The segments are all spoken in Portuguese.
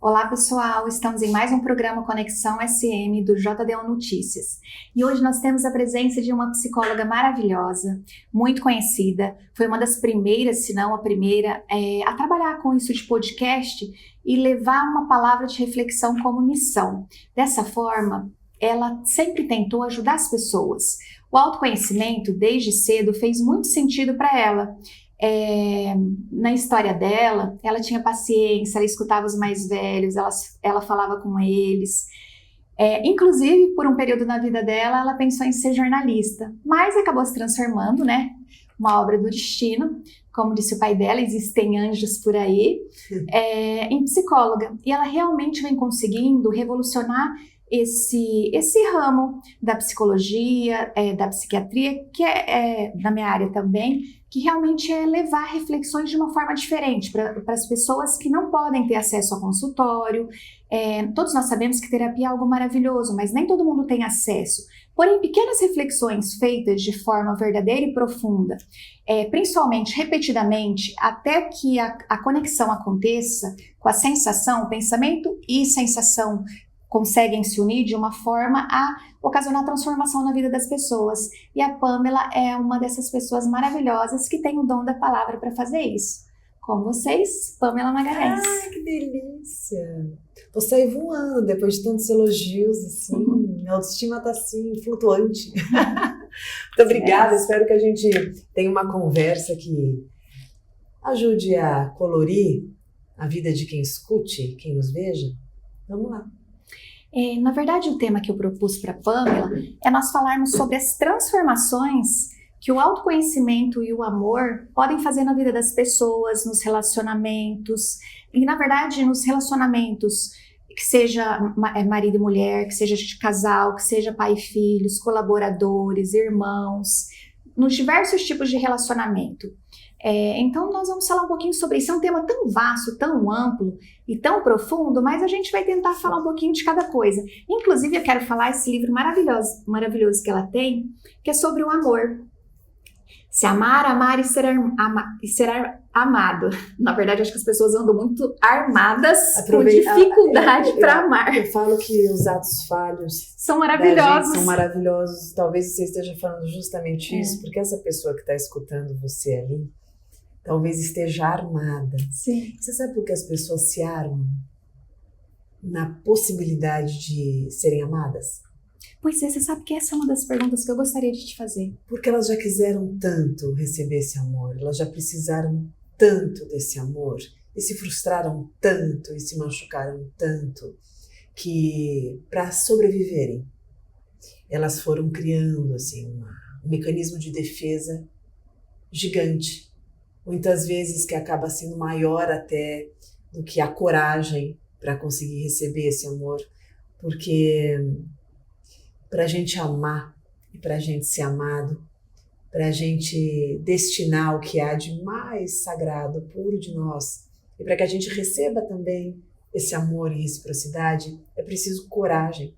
Olá pessoal, estamos em mais um programa Conexão SM do JDO Notícias. E hoje nós temos a presença de uma psicóloga maravilhosa, muito conhecida, foi uma das primeiras, se não a primeira, a trabalhar com isso de podcast e levar uma palavra de reflexão como missão. Dessa forma, ela sempre tentou ajudar as pessoas. O autoconhecimento, desde cedo, fez muito sentido para ela. Na história dela, ela tinha paciência, ela escutava os mais velhos, ela falava com eles. Inclusive, por um período na vida dela, ela pensou em ser jornalista, mas acabou se transformando, né? Uma obra do destino, como disse o pai dela, existem anjos por aí, em psicóloga. E ela realmente vem conseguindo revolucionar esse ramo da psicologia, da psiquiatria, que é da minha área também, que realmente é levar reflexões de uma forma diferente para as pessoas que não podem ter acesso ao consultório. Todos nós sabemos que terapia é algo maravilhoso, mas nem todo mundo tem acesso. Porém, pequenas reflexões feitas de forma verdadeira e profunda, principalmente repetidamente, até que a conexão aconteça com a sensação, pensamento e sensação conseguem se unir de uma forma a ocasionar transformação na vida das pessoas. E a Pamela é uma dessas pessoas maravilhosas que tem o dom da palavra para fazer isso. Com vocês, Pamela Magalhães. Ah, que delícia! Vou sair voando depois de tantos elogios, assim. Minha autoestima tá assim, flutuante. Muito obrigada, espero que a gente tenha uma conversa que ajude a colorir a vida de quem escute, quem nos veja. Vamos lá. Na verdade, o tema que eu propus para a Pamela é nós falarmos sobre as transformações que o autoconhecimento e o amor podem fazer na vida das pessoas, nos relacionamentos, e na verdade nos relacionamentos, que seja marido e mulher, que seja de casal, que seja pai e filhos, colaboradores, irmãos, nos diversos tipos de relacionamento. Então nós vamos falar um pouquinho sobre isso. É um tema tão vasto, tão amplo e tão profundo, mas a gente vai tentar falar um pouquinho de cada coisa. Inclusive eu quero falar esse livro maravilhoso que ela tem, que é sobre o amor. Se amar, amar e ser amado. Na verdade, acho que as pessoas andam muito armadas com dificuldade para amar. Eu falo que os atos falhos são maravilhosos. São maravilhosos. Talvez você esteja falando justamente isso, porque essa pessoa que está escutando você ali, talvez esteja armada. Sim. Você sabe por que as pessoas se armam na possibilidade de serem amadas? Pois é, você sabe que essa é uma das perguntas que eu gostaria de te fazer. Porque elas já quiseram tanto receber esse amor, elas já precisaram tanto desse amor, e se frustraram tanto, e se machucaram tanto, que para sobreviverem, elas foram criando assim, um mecanismo de defesa gigante, muitas vezes que acaba sendo maior até do que a coragem para conseguir receber esse amor, porque para a gente amar e para a gente ser amado, para a gente destinar o que há de mais sagrado, puro de nós, e para que a gente receba também esse amor e reciprocidade, é preciso coragem.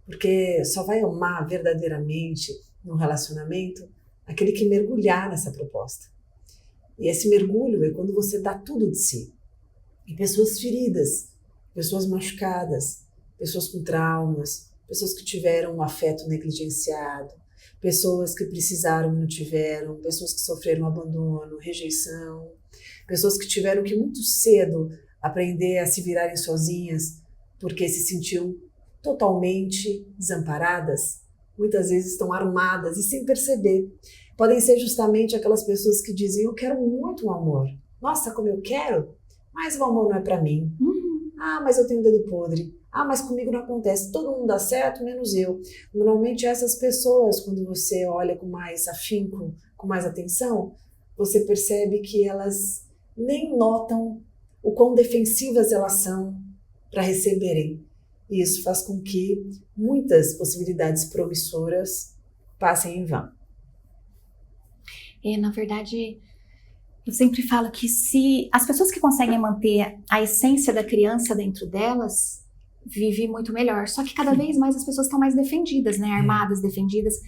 Porque só vai amar verdadeiramente no relacionamento aquele que mergulhar nessa proposta. E esse mergulho é quando você dá tudo de si. E pessoas feridas, pessoas machucadas, pessoas com traumas, pessoas que tiveram um afeto negligenciado, pessoas que precisaram e não tiveram, pessoas que sofreram abandono, rejeição, pessoas que tiveram que muito cedo aprender a se virarem sozinhas porque se sentiam totalmente desamparadas, muitas vezes estão armadas e sem perceber. Podem ser justamente aquelas pessoas que dizem: eu quero muito um amor, nossa, como eu quero, mas o amor não é para mim. Ah, mas eu tenho um dedo podre. Ah, mas comigo não acontece, todo mundo dá certo, menos eu. Normalmente essas pessoas, quando você olha com mais afinco, com mais atenção, você percebe que elas nem notam o quão defensivas elas são para receberem. E isso faz com que muitas possibilidades promissoras passem em vão. Na verdade, eu sempre falo que se as pessoas que conseguem manter a essência da criança dentro delas, vivem muito melhor. Só que cada vez mais as pessoas estão mais defendidas, né? Armadas, defendidas.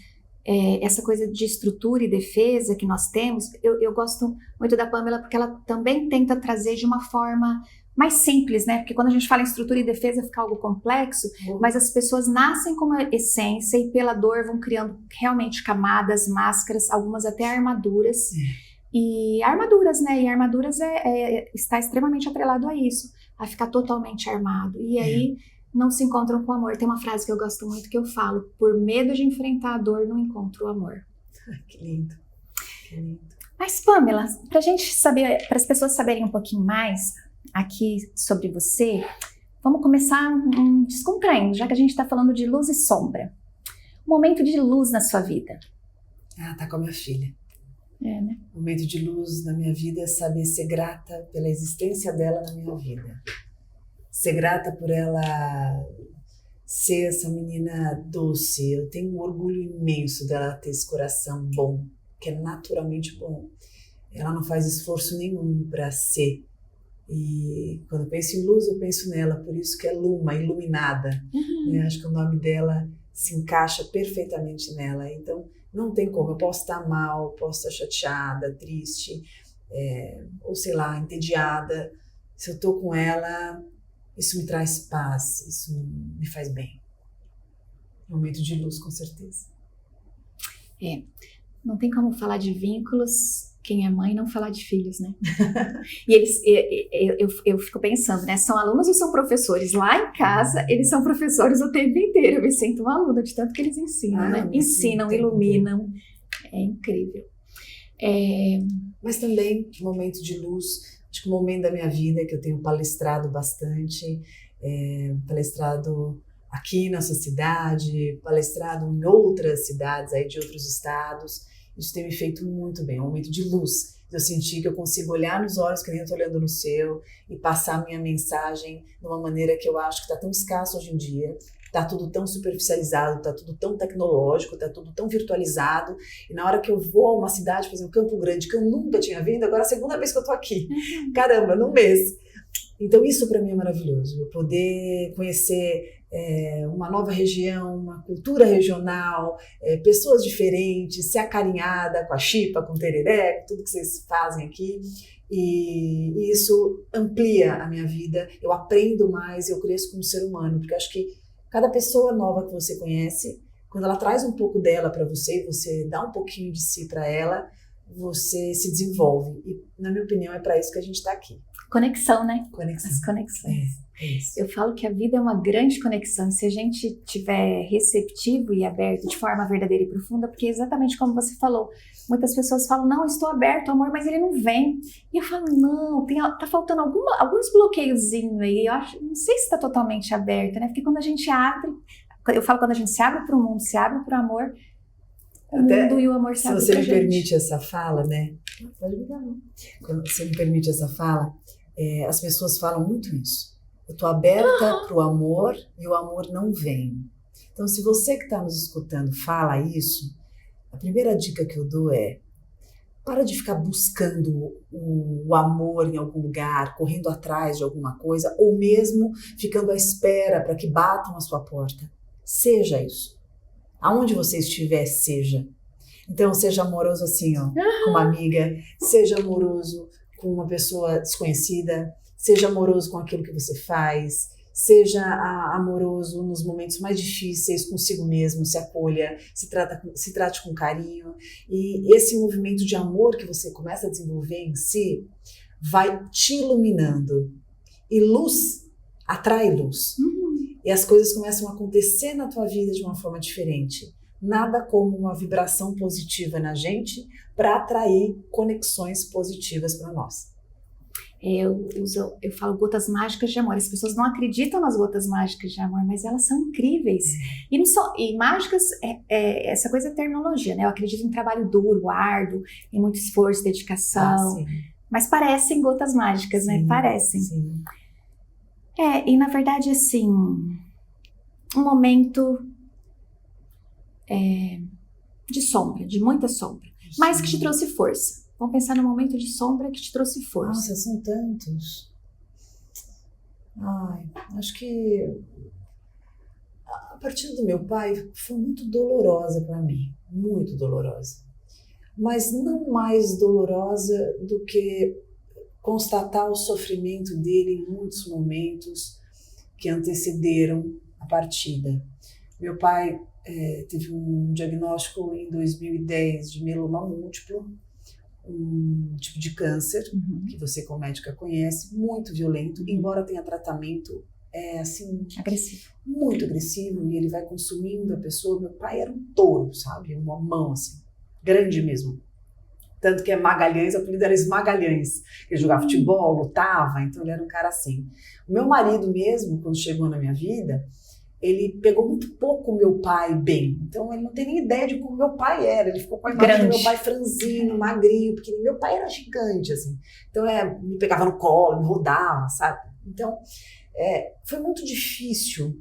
Essa coisa de estrutura e defesa que nós temos, eu gosto muito da Pamela porque ela também tenta trazer de uma forma mais simples, né? Porque quando a gente fala em estrutura e defesa fica algo complexo, mas as pessoas nascem com uma essência e pela dor vão criando realmente camadas, máscaras, algumas até armaduras. E armaduras, né? E armaduras está extremamente atrelado a isso, a ficar totalmente armado. E aí não se encontram com o amor. Tem uma frase que eu gosto muito que eu falo: por medo de enfrentar a dor, não encontro o amor. Que lindo, que lindo. Mas, Pamela, para a gente saber, para as pessoas saberem um pouquinho mais aqui sobre você, vamos começar descontraindo, já que a gente está falando de luz e sombra. Um momento de luz na sua vida. Tá com a minha filha. Né? Um momento de luz na minha vida é saber ser grata pela existência dela na minha vida. Ser grata por ela ser essa menina doce. Eu tenho um orgulho imenso dela ter esse coração bom, que é naturalmente bom. Ela não faz esforço nenhum para ser. E quando eu penso em luz, eu penso nela, por isso que é Luma, iluminada. Acho que o nome dela se encaixa perfeitamente nela. Então, não tem como. Eu posso estar mal, posso estar chateada, triste, ou sei lá, entediada. Se eu estou com ela, isso me traz paz, isso me faz bem. Momento de luz, com certeza. Não tem como falar de vínculos quem é mãe não falar de filhos, né? E eu fico pensando, né? São alunos ou são professores? Lá em casa, eles são professores o tempo inteiro. Eu me sinto uma aluna de tanto que eles ensinam, né? Ensinam, iluminam. É incrível. Mas também, momento de luz, acho que o momento da minha vida que eu tenho palestrado bastante, palestrado aqui na nossa cidade, palestrado em outras cidades aí de outros estados. Isso tem me feito muito bem, é um momento de luz. Eu senti que eu consigo olhar nos olhos que nem eu estou olhando no seu e passar a minha mensagem de uma maneira que eu acho que está tão escassa hoje em dia. Está tudo tão superficializado, está tudo tão tecnológico, está tudo tão virtualizado. E na hora que eu vou a uma cidade, por exemplo, Campo Grande, que eu nunca tinha vindo, agora é a segunda vez que eu estou aqui. Caramba, num mês. Então isso para mim é maravilhoso. Eu poder conhecer uma nova região, uma cultura regional, pessoas diferentes, ser acarinhada com a chipa, com o tereré, com tudo que vocês fazem aqui. E isso amplia a minha vida. Eu aprendo mais, eu cresço como ser humano, porque eu acho que cada pessoa nova que você conhece, quando ela traz um pouco dela para você, você dá um pouquinho de si para ela, você se desenvolve. E, na minha opinião, é para isso que a gente está aqui. Conexão, né? Conexão. As conexões. Isso. Eu falo que a vida é uma grande conexão. E se a gente tiver receptivo e aberto de forma verdadeira e profunda, porque exatamente como você falou, muitas pessoas falam, não, estou aberto, amor, mas ele não vem. E eu falo, não, tá faltando alguns bloqueiozinhos aí. Eu acho, não sei se está totalmente aberto, né? Porque quando a gente abre, eu falo quando a gente se abre para o mundo, se abre para o amor, o mundo e o amor se abrem pra gente. Se você me permite essa fala, né? Pode me dar, não. Quando você me permite essa fala, as pessoas falam muito isso. Eu estou aberta para o amor e o amor não vem. Então, se você que está nos escutando fala isso, a primeira dica que eu dou é: para de ficar buscando o amor em algum lugar, correndo atrás de alguma coisa, ou mesmo ficando à espera para que batam a sua porta. Seja isso. Aonde você estiver, seja. Então, seja amoroso assim, ó, com uma amiga, seja amoroso com uma pessoa desconhecida, seja amoroso com aquilo que você faz, seja amoroso nos momentos mais difíceis consigo mesmo, se acolha, se trate com carinho. E esse movimento de amor que você começa a desenvolver em si vai te iluminando. E luz atrai luz. E as coisas começam a acontecer na tua vida de uma forma diferente. Nada como uma vibração positiva na gente para atrair conexões positivas para nós. Eu falo gotas mágicas de amor. As pessoas não acreditam nas gotas mágicas de amor, mas elas são incríveis. E mágicas, essa coisa é terminologia, né? Eu acredito em trabalho duro, árduo, em muito esforço, dedicação. Mas parecem gotas mágicas, né? Parecem. Sim. E na verdade, assim, um momento de sombra, de muita sombra, mas que te trouxe força. Vamos pensar no momento de sombra que te trouxe força. Nossa, são tantos. Acho que a partida do meu pai foi muito dolorosa para mim, muito dolorosa. Mas não mais dolorosa do que constatar o sofrimento dele em muitos momentos que antecederam a partida. Meu pai teve um diagnóstico em 2010 de mieloma múltiplo, um tipo de câncer que você como médica conhece, muito violento, embora tenha tratamento assim, agressivo, muito agressivo, e ele vai consumindo a pessoa. Meu pai era um touro, sabe, uma mão assim, grande mesmo. Tanto que Magalhães, o apelido era Esmagalhães. Ele jogava futebol, lutava, então ele era um cara assim. O meu marido mesmo, quando chegou na minha vida, ele pegou muito pouco o meu pai bem. Então ele não tem nem ideia de como meu pai era. Ele ficou com a imagem do meu pai franzino, magrinho, porque meu pai era gigante, assim. Então me pegava no colo, me rodava, sabe? Então foi muito difícil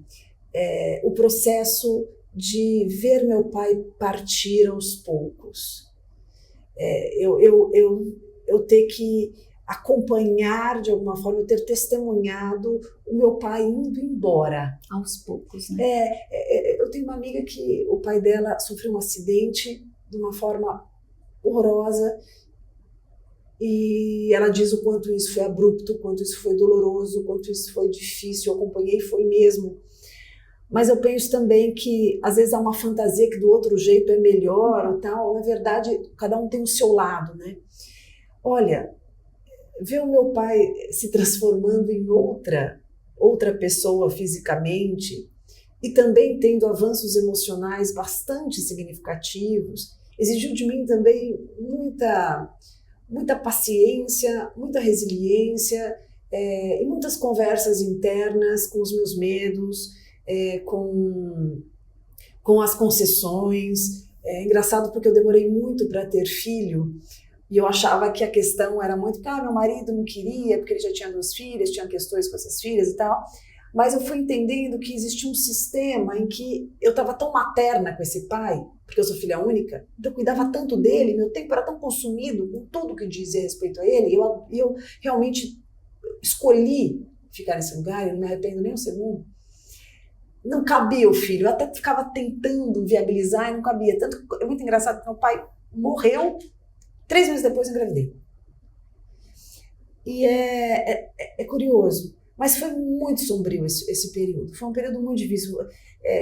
o processo de ver meu pai partir aos poucos. Eu ter que acompanhar de alguma forma, eu ter testemunhado o meu pai indo embora. Aos poucos, né? Eu tenho uma amiga que o pai dela sofreu um acidente de uma forma horrorosa e ela diz o quanto isso foi abrupto, o quanto isso foi doloroso, o quanto isso foi difícil. Eu acompanhei, foi mesmo. Mas eu penso também que às vezes há uma fantasia que do outro jeito é melhor ou tal. Na verdade, cada um tem o seu lado, né? Olha, ver o meu pai se transformando em outra pessoa fisicamente e também tendo avanços emocionais bastante significativos, exigiu de mim também muita paciência, muita resiliência e muitas conversas internas com os meus medos, com as concessões. É engraçado porque eu demorei muito para ter filho e eu achava que a questão era muito que meu marido não queria porque ele já tinha 2 filhas, tinha questões com essas filhas e tal, mas eu fui entendendo que existia um sistema em que eu estava tão materna com esse pai, porque eu sou filha única, então eu cuidava tanto dele, meu tempo era tão consumido com tudo que dizia respeito a ele, e eu realmente escolhi ficar nesse lugar, eu não me arrependo nem um segundo. Não cabia o filho, eu até ficava tentando viabilizar e não cabia. Tanto que é muito engraçado que meu pai morreu, 3 meses depois eu engravidei. E é curioso, mas foi muito sombrio esse período, foi um período muito difícil.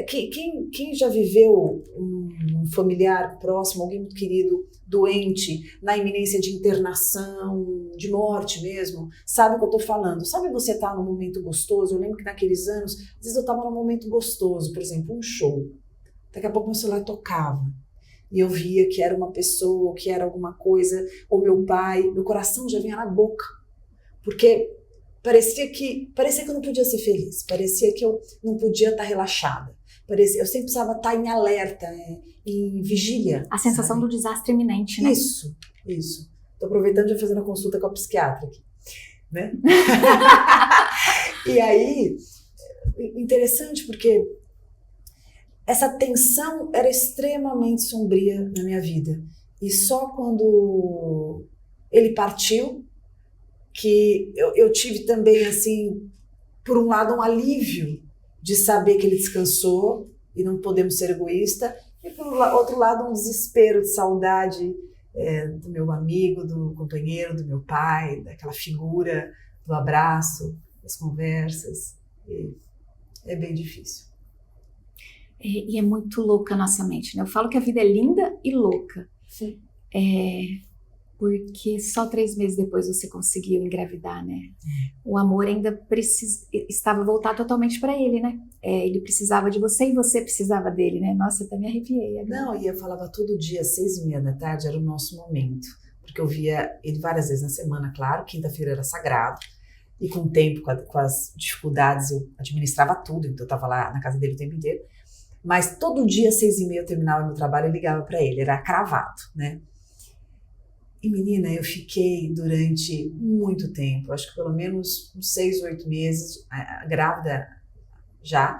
Quem já viveu um familiar próximo, alguém muito querido, doente, na iminência de internação, de morte mesmo, sabe o que eu estou falando. Sabe você estar num momento gostoso? Eu lembro que naqueles anos, às vezes eu estava num momento gostoso, por exemplo, um show. Daqui a pouco meu celular tocava. E eu via que era uma pessoa, que era alguma coisa, ou meu pai, meu coração já vinha na boca. Porque parecia que eu não podia ser feliz, parecia que eu não podia estar relaxada. Eu sempre precisava estar em alerta, em vigília. A sensação do desastre iminente, né? Isso. Estou aproveitando de fazer uma consulta com a psiquiatra aqui, né? E aí, interessante porque essa tensão era extremamente sombria na minha vida. E só quando ele partiu, que eu tive também, assim, por um lado, um alívio de saber que ele descansou e não podemos ser egoístas, e por outro lado, um desespero de saudade do meu amigo, do companheiro, do meu pai, daquela figura, do abraço, das conversas. E é bem difícil. E é muito louca a nossa mente, né? Eu falo que a vida é linda e louca. Sim. Porque só 3 meses depois você conseguiu engravidar, né? O amor ainda estava voltado totalmente para ele, né? Ele precisava de você e você precisava dele, né? Nossa, eu até me arrepiei agora. Não, e eu falava todo dia, 6h30 da tarde era o nosso momento. Porque eu via ele várias vezes na semana, claro, quinta-feira era sagrado. E com o tempo, com as dificuldades, eu administrava tudo, então eu estava lá na casa dele o tempo inteiro. Mas todo dia, 6h30, eu terminava meu trabalho e ligava para ele, era cravado, né? E menina, eu fiquei durante muito tempo, acho que pelo menos uns 6, 8 meses, grávida já.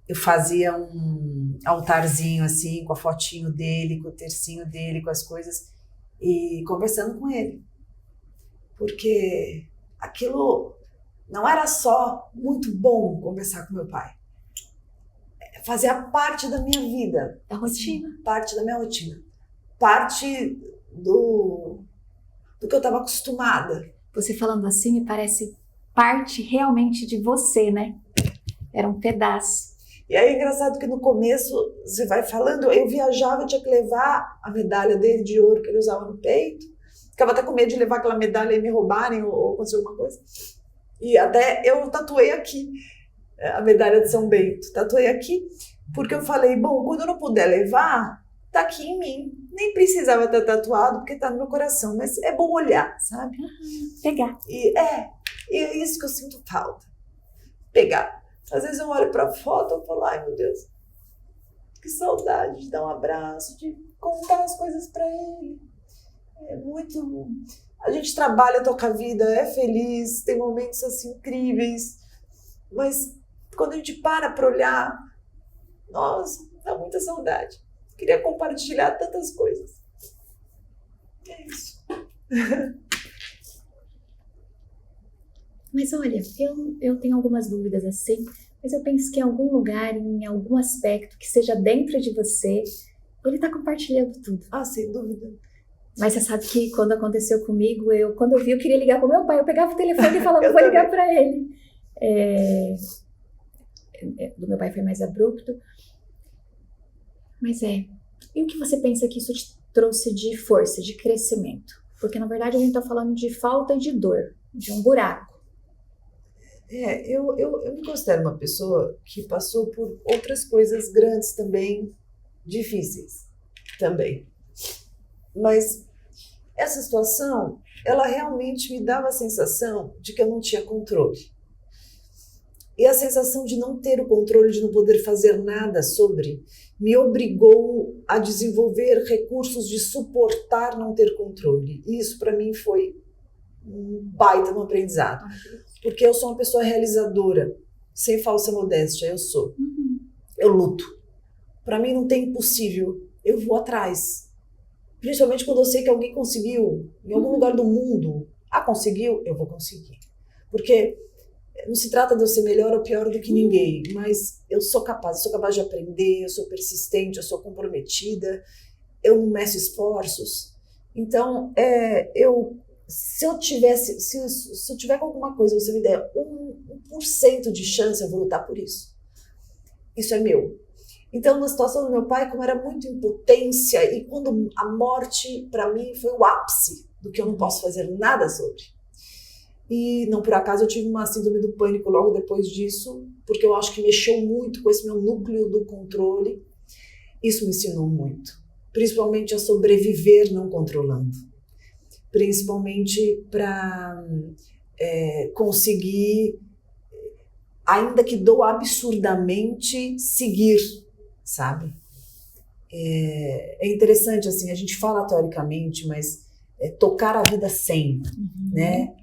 Eu fazia um altarzinho assim, com a fotinho dele, com o tercinho dele, com as coisas, e conversando com ele. Porque aquilo não era só muito bom conversar com meu pai. Fazia parte da minha vida. Da rotina. Assim, parte da minha rotina. Parte do que eu estava acostumada. Você falando assim me parece parte realmente de você, né? Era um pedaço. E aí é engraçado que no começo, você vai falando, eu viajava, eu tinha que levar a medalha dele de ouro que ele usava no peito. Ficava até com medo de levar aquela medalha e me roubarem ou acontecer alguma coisa. E até eu tatuei aqui a medalha de São Bento. Tatuei aqui porque eu falei, bom, quando eu não puder levar, tá aqui em mim. Nem precisava estar tatuado porque tá no meu coração, mas é bom olhar, sabe? Pegar. E é isso que eu sinto falta. Pegar. Às vezes eu olho pra foto e falo, ai meu Deus, que saudade de dar um abraço, de contar as coisas pra ele. É muito... A gente trabalha, toca a vida, é feliz, tem momentos assim incríveis, mas quando a gente para pra olhar, nossa, dá muita saudade. Queria compartilhar tantas coisas. É isso. Mas olha, eu tenho algumas dúvidas assim, mas eu penso que em algum lugar, em algum aspecto que seja dentro de você, ele tá compartilhando tudo. Ah, sem dúvida. Mas você sabe que quando aconteceu comigo, quando eu vi, eu queria ligar pro meu pai, eu pegava o telefone e falava, vou ligar pra ele. Do meu pai foi mais abrupto. Mas e o que você pensa que isso te trouxe de força, de crescimento? Porque na verdade a gente tá falando de falta e de dor, de um buraco. Eu me considero uma pessoa que passou por outras coisas grandes também, difíceis também. Mas essa situação, ela realmente me dava a sensação de que eu não tinha controle. E a sensação de não ter o controle, de não poder fazer nada sobre, me obrigou a desenvolver recursos de suportar não ter controle. E isso para mim foi um baita no aprendizado. Porque eu sou uma pessoa realizadora, sem falsa modéstia, eu sou. Eu luto. Para mim não tem impossível, eu vou atrás. Principalmente quando eu sei que alguém conseguiu, em algum lugar do mundo. Conseguiu? Eu vou conseguir. Porque não se trata de eu ser melhor ou pior do que ninguém, mas eu sou capaz de aprender, eu sou persistente, eu sou comprometida, eu não meço esforços. Então, se eu tiver com alguma coisa, você me der 1% de chance, eu vou lutar por isso. Isso é meu. Então, na situação do meu pai, como era muito impotência, e quando a morte, para mim, foi o ápice do que eu não posso fazer nada sobre. E não por acaso eu tive uma síndrome do pânico logo depois disso, porque eu acho que mexeu muito com esse meu núcleo do controle. Isso me ensinou muito, principalmente a sobreviver não controlando. Principalmente para conseguir, ainda que doa absurdamente, seguir, sabe? É interessante, assim, a gente fala teoricamente, mas tocar a vida sem, né?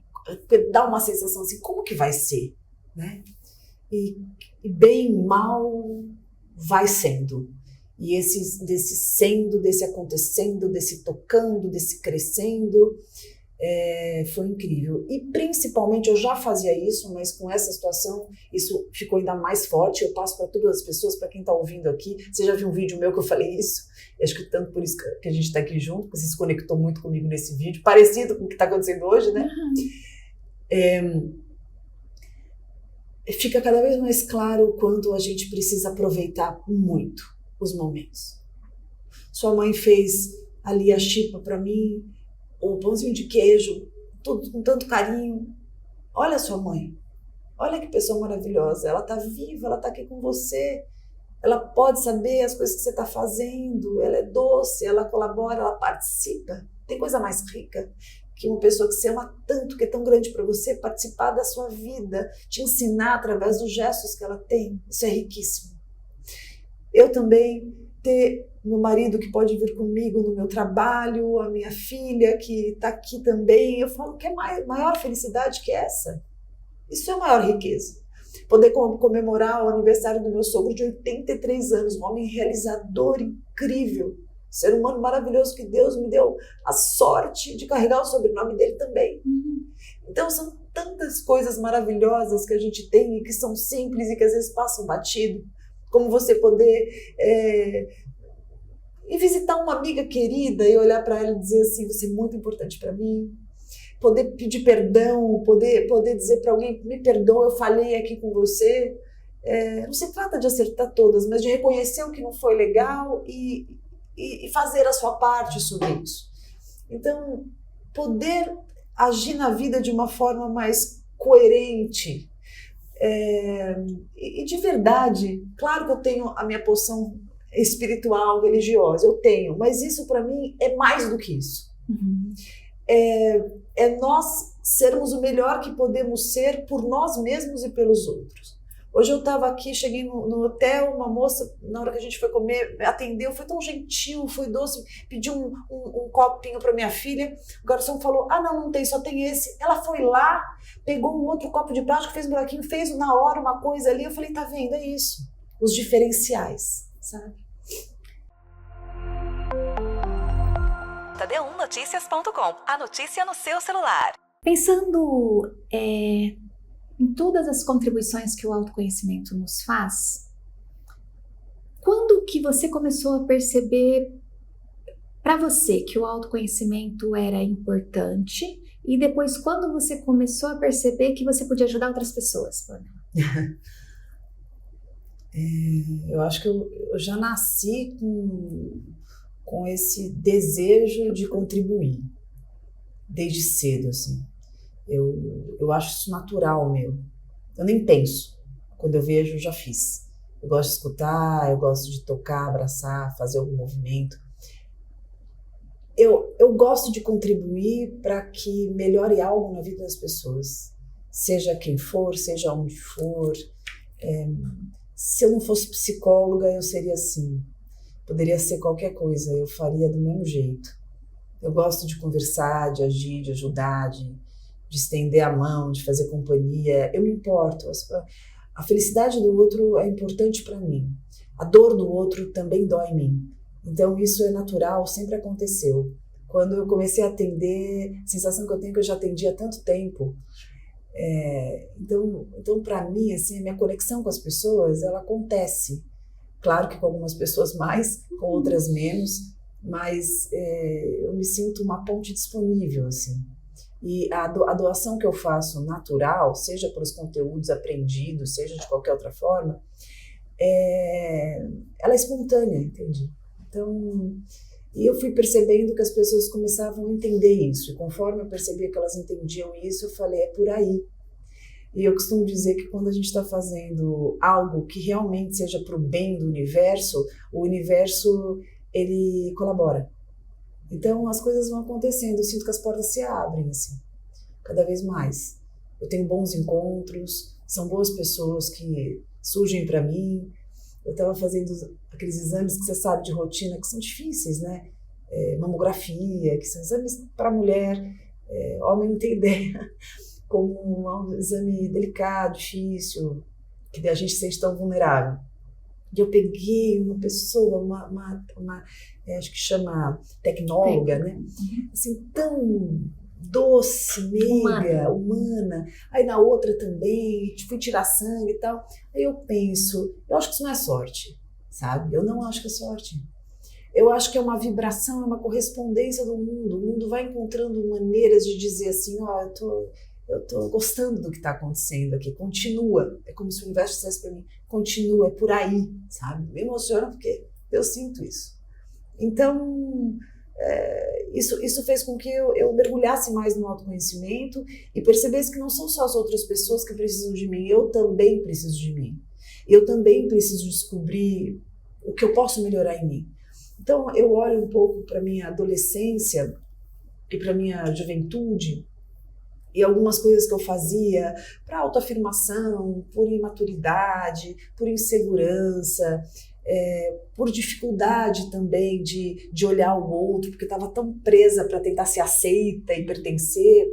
Dá uma sensação assim, como que vai ser, né? E bem, mal, vai sendo. E desse sendo, desse acontecendo, desse tocando, desse crescendo, foi incrível. E principalmente, eu já fazia isso, mas com essa situação, isso ficou ainda mais forte. Eu passo para todas as pessoas, para quem está ouvindo aqui. Você já viu um vídeo meu que eu falei isso? E acho que tanto por isso que a gente está aqui junto, porque você se conectou muito comigo nesse vídeo, parecido com o que está acontecendo hoje, né? Fica cada vez mais claro o quanto a gente precisa aproveitar muito os momentos. Sua mãe fez ali a chipa para mim, o pãozinho de queijo, tudo com tanto carinho. Olha a sua mãe, olha que pessoa maravilhosa, ela tá viva, ela tá aqui com você, ela pode saber as coisas que você tá fazendo, ela é doce, ela colabora, ela participa. Tem coisa mais rica que uma pessoa que você ama tanto, que é tão grande para você, participar da sua vida, te ensinar através dos gestos que ela tem. Isso é riquíssimo. Eu também ter meu marido que pode vir comigo no meu trabalho, a minha filha que está aqui também. Eu falo que é maior felicidade que essa. Isso é a maior riqueza. Poder comemorar o aniversário do meu sogro de 83 anos, um homem realizador incrível, ser humano maravilhoso que Deus me deu a sorte de carregar o sobrenome dele também. Então são tantas coisas maravilhosas que a gente tem e que são simples e que às vezes passam batido, como você poder ir visitar uma amiga querida e olhar para ela e dizer assim, você é muito importante para mim. poder pedir perdão, poder dizer para alguém, me perdoa, eu falei aqui com você. Não se trata de acertar todas, mas de reconhecer o que não foi legal e fazer a sua parte sobre isso. Então, poder agir na vida de uma forma mais coerente e de verdade. Claro que eu tenho a minha posição espiritual, religiosa, eu tenho, mas isso para mim é mais do que isso. Uhum. É nós sermos o melhor que podemos ser por nós mesmos e pelos outros. Hoje eu estava aqui, cheguei no hotel, uma moça, na hora que a gente foi comer, atendeu, foi tão gentil, foi doce, pediu um copinho para minha filha, o garçom falou, não tem, só tem esse. Ela foi lá, pegou um outro copo de plástico, fez um buraquinho, fez na hora uma coisa ali, eu falei, tá vendo, é isso, os diferenciais, sabe? Td1noticias.com, a notícia no seu celular. Pensando em todas as contribuições que o autoconhecimento nos faz, quando que você começou a perceber para você que o autoconhecimento era importante e depois quando você começou a perceber que você podia ajudar outras pessoas? Eu acho que eu já nasci com esse desejo de contribuir desde cedo, assim. Eu acho isso natural meu. Eu nem penso. Quando eu vejo, eu já fiz. Eu gosto de escutar, eu gosto de tocar, abraçar, fazer algum movimento. Eu gosto de contribuir para que melhore algo na vida das pessoas. Seja quem for, seja onde for. Se eu não fosse psicóloga, eu seria assim. Poderia ser qualquer coisa, eu faria do mesmo jeito. Eu gosto de conversar, de agir, de ajudar, de estender a mão, de fazer companhia. Eu me importo. A felicidade do outro é importante para mim. A dor do outro também dói em mim. Então isso é natural, sempre aconteceu. Quando eu comecei a atender, a sensação que eu tenho é que eu já atendi há tanto tempo. Então para mim, assim, a minha conexão com as pessoas, ela acontece. Claro que com algumas pessoas mais, com outras menos, mas eu me sinto uma ponte disponível, assim. E a doação que eu faço natural, seja pelos conteúdos aprendidos, seja de qualquer outra forma, ela é espontânea, entende? Então, e eu fui percebendo que as pessoas começavam a entender isso. E conforme eu percebia que elas entendiam isso, eu falei, é por aí. E eu costumo dizer que quando a gente está fazendo algo que realmente seja para o bem do universo, o universo, ele colabora. Então as coisas vão acontecendo, eu sinto que as portas se abrem, assim, cada vez mais. Eu tenho bons encontros, são boas pessoas que surgem para mim. Eu estava fazendo aqueles exames que você sabe de rotina, que são difíceis, né? Mamografia, que são exames para mulher, homem não tem ideia, como um exame delicado, difícil, que a gente se sente tão vulnerável. E eu peguei uma pessoa, acho que chama tecnóloga, né? Assim, tão doce, meiga, humana. Aí na outra também, fui tirar sangue e tal. Aí eu penso, eu acho que isso não é sorte, sabe? Eu não acho que é sorte. Eu acho que é uma vibração, é uma correspondência do mundo. O mundo vai encontrando maneiras de dizer assim, eu tô gostando do que está acontecendo aqui, continua. É como se o universo dissesse para mim, continua, é por aí, sabe? Me emociona porque eu sinto isso. Então, isso fez com que eu mergulhasse mais no autoconhecimento e percebesse que não são só as outras pessoas que precisam de mim, eu também preciso de mim. Eu também preciso descobrir o que eu posso melhorar em mim. Então, eu olho um pouco para a minha adolescência e para a minha juventude, e algumas coisas que eu fazia para autoafirmação, por imaturidade, por insegurança, por dificuldade também de olhar o outro, porque estava tão presa para tentar ser aceita e pertencer.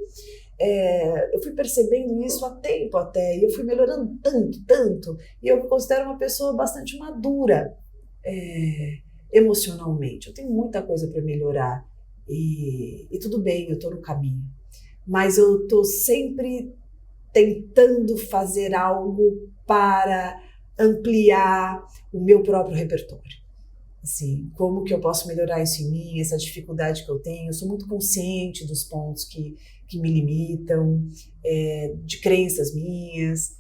Eu fui percebendo isso há tempo até, e eu fui melhorando tanto, e eu me considero uma pessoa bastante madura emocionalmente. Eu tenho muita coisa para melhorar, e tudo bem, eu estou no caminho. Mas eu estou sempre tentando fazer algo para ampliar o meu próprio repertório. Assim, como que eu posso melhorar isso em mim, essa dificuldade que eu tenho? Eu sou muito consciente dos pontos que que me limitam, de crenças minhas,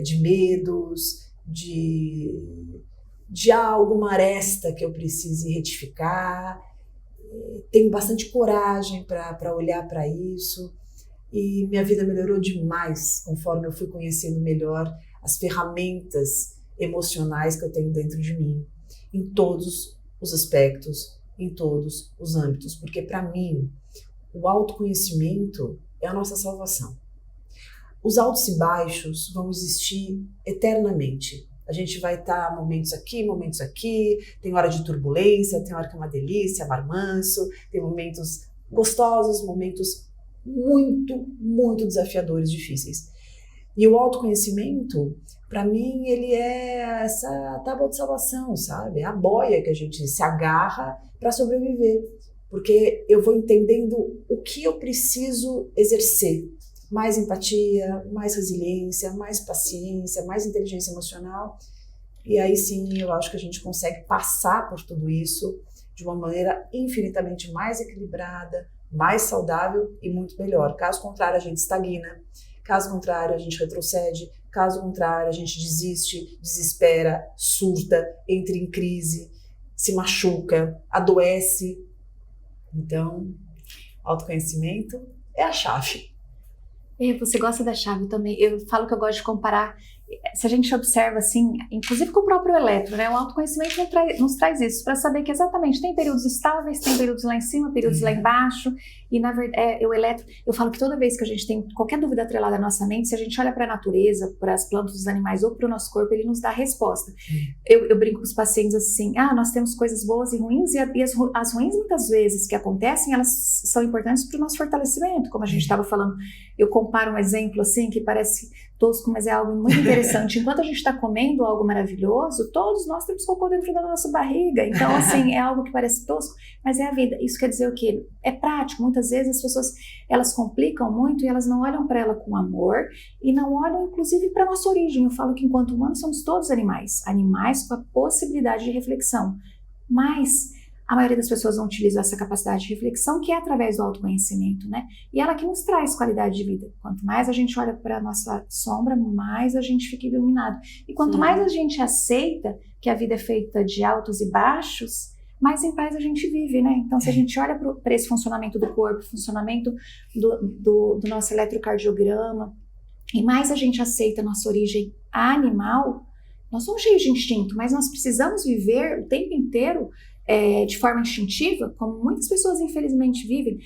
de medos, de alguma aresta que eu precise retificar. Tenho bastante coragem para olhar para isso, e minha vida melhorou demais conforme eu fui conhecendo melhor as ferramentas emocionais que eu tenho dentro de mim, em todos os aspectos, em todos os âmbitos, porque para mim o autoconhecimento é a nossa salvação. Os altos e baixos vão existir eternamente. A gente vai estar momentos aqui, tem hora de turbulência, tem hora que é uma delícia, marmanço, tem momentos gostosos, momentos muito, muito desafiadores, difíceis. E o autoconhecimento, para mim, ele é essa tábua de salvação, sabe? É a boia que a gente se agarra para sobreviver. Porque eu vou entendendo o que eu preciso exercer. Mais empatia, mais resiliência, mais paciência, mais inteligência emocional. E aí sim, eu acho que a gente consegue passar por tudo isso de uma maneira infinitamente mais equilibrada, mais saudável e muito melhor. Caso contrário, a gente estagna. Caso contrário, a gente retrocede. Caso contrário, a gente desiste, desespera, surta, entra em crise, se machuca, adoece. Então, autoconhecimento é a chave. Você gosta da chave também. Eu falo que eu gosto de comparar. Se a gente observa assim, inclusive com o próprio eletro, né? O autoconhecimento nos traz isso, para saber que exatamente tem períodos estáveis, tem períodos lá em cima, períodos lá embaixo, e na verdade, o eletro, eu falo que toda vez que a gente tem qualquer dúvida atrelada à nossa mente, se a gente olha para a natureza, para as plantas, os animais ou para o nosso corpo, ele nos dá a resposta. Eu brinco com os pacientes assim, nós temos coisas boas e ruins, e as ruins muitas vezes que acontecem, elas são importantes para o nosso fortalecimento, como a gente estava falando. Eu comparo um exemplo assim, que parece tosco, mas é algo muito interessante. Enquanto a gente está comendo algo maravilhoso, todos nós temos cocô dentro da nossa barriga. Então, assim, é algo que parece tosco, mas é a vida. Isso quer dizer o quê? É prático. Muitas vezes as pessoas, elas complicam muito e elas não olham para ela com amor e não olham, inclusive, para a nossa origem. Eu falo que enquanto humanos somos todos animais. Animais com a possibilidade de reflexão. Mas a maioria das pessoas não utiliza essa capacidade de reflexão, que é através do autoconhecimento, né? E ela que nos traz qualidade de vida. Quanto mais a gente olha para a nossa sombra, mais a gente fica iluminado. E quanto mais a gente aceita que a vida é feita de altos e baixos, mais em paz a gente vive, né? Então, se a gente olha para esse funcionamento do corpo, funcionamento do nosso eletrocardiograma, e mais a gente aceita a nossa origem animal, nós somos cheios de instinto, mas nós precisamos viver o tempo inteiro de forma instintiva, como muitas pessoas infelizmente vivem,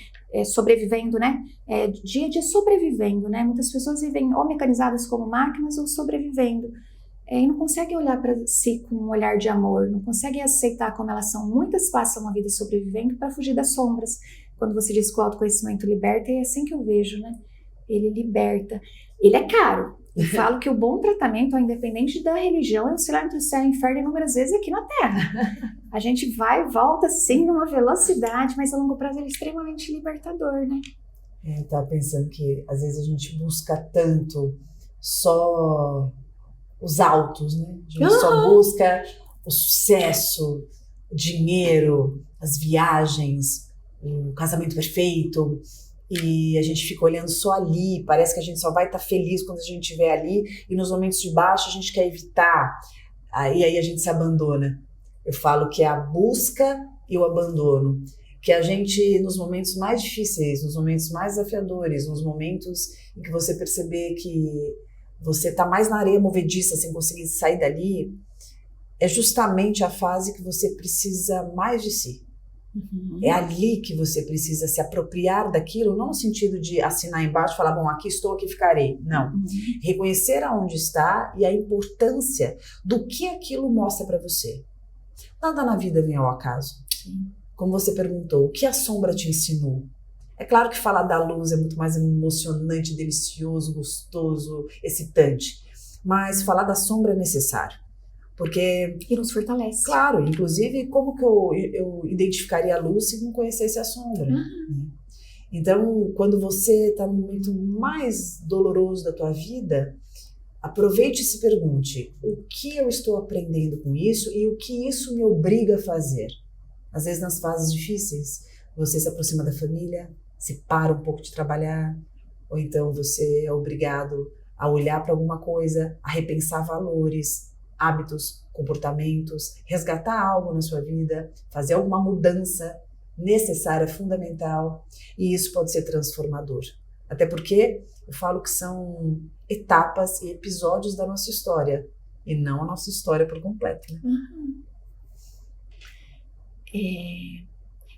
sobrevivendo, né? Dia a dia sobrevivendo, né? Muitas pessoas vivem ou mecanizadas como máquinas ou sobrevivendo. E não conseguem olhar para si com um olhar de amor, não conseguem aceitar como elas são. Muitas passam a vida sobrevivendo para fugir das sombras. Quando você diz que o autoconhecimento liberta, é assim que eu vejo, né? Ele liberta. Ele é caro. Eu falo que o bom tratamento, independente da religião, é oscilar entre o céu e o inferno inúmeras vezes aqui na Terra. A gente vai e volta, sim, numa velocidade, mas a longo prazo ele é extremamente libertador, né? Eu estava pensando que às vezes a gente busca tanto só os altos, né? A gente só busca o sucesso, o dinheiro, as viagens, o casamento perfeito, e a gente fica olhando só ali, parece que a gente só vai estar feliz quando a gente estiver ali, e nos momentos de baixo a gente quer evitar, e aí a gente se abandona. Eu falo que é a busca e o abandono, que a gente, nos momentos mais difíceis, nos momentos mais desafiadores, nos momentos em que você perceber que você está mais na areia movediça sem conseguir sair dali, é justamente a fase que você precisa mais de si. É ali que você precisa se apropriar daquilo, não no sentido de assinar embaixo e falar, bom, aqui estou, aqui ficarei. Não. Reconhecer aonde está e a importância do que aquilo mostra para você. Nada na vida vem ao acaso. Como você perguntou, o que a sombra te ensinou? É claro que falar da luz é muito mais emocionante, delicioso, gostoso, excitante. Mas falar da sombra é necessário. Porque... E nos fortalece. Claro, inclusive, como que eu identificaria a luz se não conhecesse a sombra? Então, quando você está no momento mais doloroso da tua vida, aproveite e se pergunte, o que eu estou aprendendo com isso e o que isso me obriga a fazer? Às vezes, nas fases difíceis, você se aproxima da família, Você para um pouco de trabalhar, ou então você é obrigado a olhar para alguma coisa, a repensar valores, hábitos, comportamentos, resgatar algo na sua vida, fazer alguma mudança necessária, fundamental, e isso pode ser transformador. Até porque eu falo que são etapas e episódios da nossa história, e não a nossa história por completo. Né?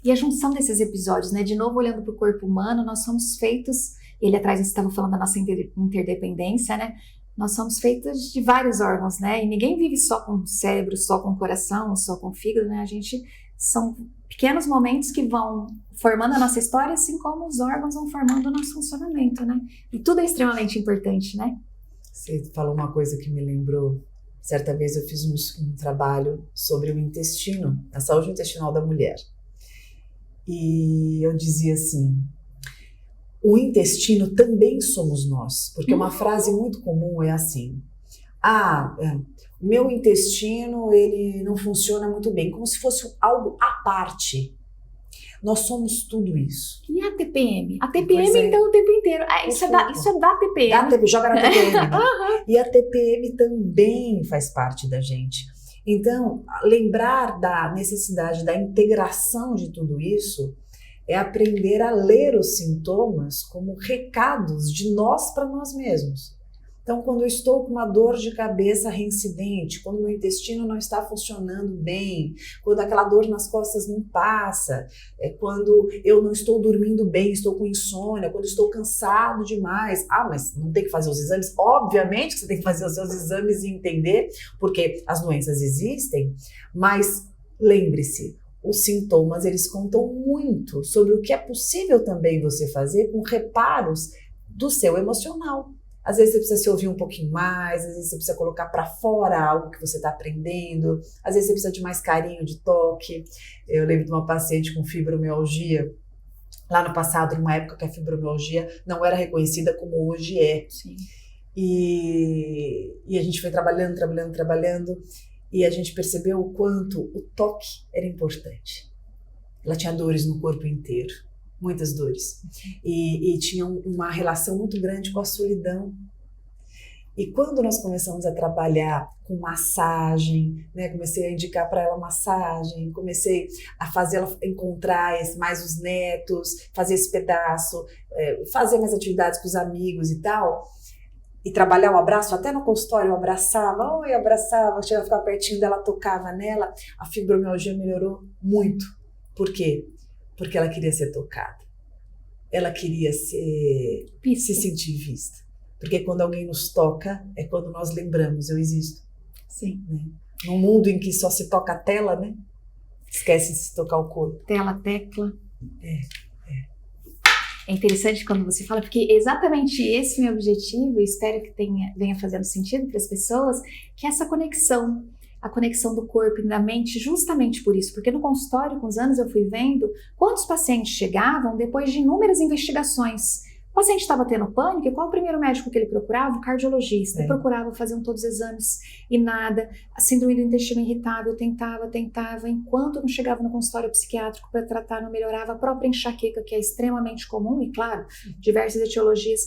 E a junção desses episódios, né? De novo, olhando para o corpo humano, nós somos feitos, ele atrás você estava falando da nossa interdependência, né? Nós somos feitos de vários órgãos, né? E ninguém vive só com o cérebro, só com o coração, só com o fígado, né? São pequenos momentos que vão formando a nossa história, assim como os órgãos vão formando o nosso funcionamento, né? E tudo é extremamente importante, né? Você falou uma coisa que me lembrou. Certa vez eu fiz um trabalho sobre o intestino, a saúde intestinal da mulher. E eu dizia assim, o intestino também somos nós. Porque uma frase muito comum é assim, meu intestino ele não funciona muito bem, como se fosse algo à parte. Nós somos tudo isso. E a TPM? A TPM, então, o tempo inteiro. Isso é da TPM. Joga na TPM. Né? E a TPM também faz parte da gente. Então, lembrar da necessidade da integração de tudo isso é aprender a ler os sintomas como recados de nós para nós mesmos. Então, quando eu estou com uma dor de cabeça reincidente, quando meu intestino não está funcionando bem, quando aquela dor nas costas não passa, quando eu não estou dormindo bem, estou com insônia, quando estou cansado demais. Mas não tem que fazer os exames? Obviamente que você tem que fazer os seus exames e entender, porque as doenças existem, mas lembre-se, os sintomas eles contam muito sobre o que é possível também você fazer com reparos do seu emocional. Às vezes você precisa se ouvir um pouquinho mais, às vezes você precisa colocar para fora algo que você está aprendendo, às vezes você precisa de mais carinho, de toque. Eu lembro de uma paciente com fibromialgia, lá no passado, em uma época que a fibromialgia não era reconhecida como hoje é. Sim. E a gente foi trabalhando, e a gente percebeu o quanto o toque era importante. Ela tinha dores no corpo inteiro. Muitas dores, e tinha uma relação muito grande com a solidão. E quando nós começamos a trabalhar com massagem, né, comecei a indicar para ela massagem, comecei a fazer ela encontrar mais os netos, fazer esse pedaço, fazer mais atividades com os amigos e tal, e trabalhar o abraço, até no consultório eu abraçava, chegava a ficar pertinho dela, tocava nela, a fibromialgia melhorou muito. Por quê? Porque ela queria ser tocada. Ela queria se sentir vista. Porque quando alguém nos toca, é quando nós lembramos, eu existo. Sim. Né? Num mundo em que só se toca a tela, né? Esquece de se tocar o corpo. Tecla. É interessante quando você fala, porque exatamente esse é o meu objetivo, e espero que venha fazendo sentido para as pessoas, que é essa conexão. A conexão do corpo e da mente, justamente por isso, porque no consultório, com os anos, eu fui vendo quantos pacientes chegavam depois de inúmeras investigações. O paciente estava tendo pânico, e qual o primeiro médico que ele procurava? O cardiologista. Procurava, faziam todos os exames e nada. A síndrome do intestino irritável, tentava, enquanto não chegava no consultório psiquiátrico para tratar, não melhorava. A própria enxaqueca, que é extremamente comum, e claro, diversas etiologias.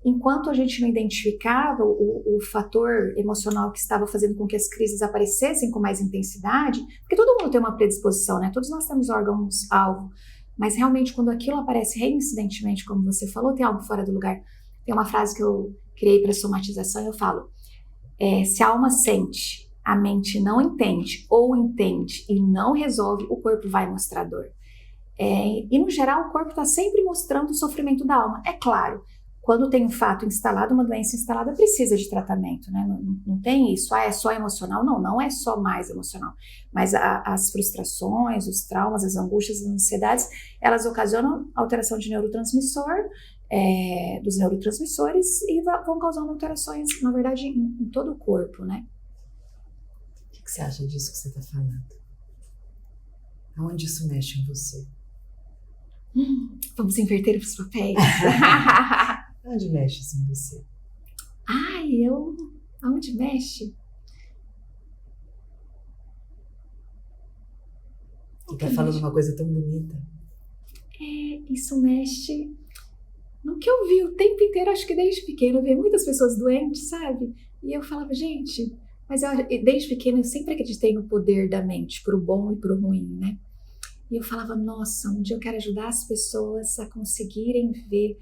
Enquanto a gente não identificava o fator emocional que estava fazendo com que as crises aparecessem com mais intensidade, porque todo mundo tem uma predisposição, né? Todos nós temos órgãos-alvo, mas realmente quando aquilo aparece reincidentemente, como você falou, tem algo fora do lugar. Tem uma frase que eu criei para somatização, eu falo, se a alma sente, a mente não entende, ou entende e não resolve, o corpo vai mostrar dor. E no geral o corpo está sempre mostrando o sofrimento da alma, é claro. Quando tem um fato instalado, uma doença instalada, precisa de tratamento, né? Não tem isso, é só emocional. Não é só mais emocional. Mas as frustrações, os traumas, as angústias, as ansiedades, elas ocasionam alteração de neurotransmissor, dos neurotransmissores, e vão causando alterações, na verdade, em todo o corpo, né? O que você acha disso que você está falando? Aonde isso mexe em você? Vamos inverter os papéis. Onde mexe isso em você? Aonde mexe? Você está falando uma coisa tão bonita. Isso mexe no que eu vi o tempo inteiro, acho que desde pequena, eu vi muitas pessoas doentes, sabe? E eu falava, gente, mas desde pequena eu sempre acreditei no poder da mente, pro bom e pro ruim, né? E eu falava, nossa, um dia eu quero ajudar as pessoas a conseguirem ver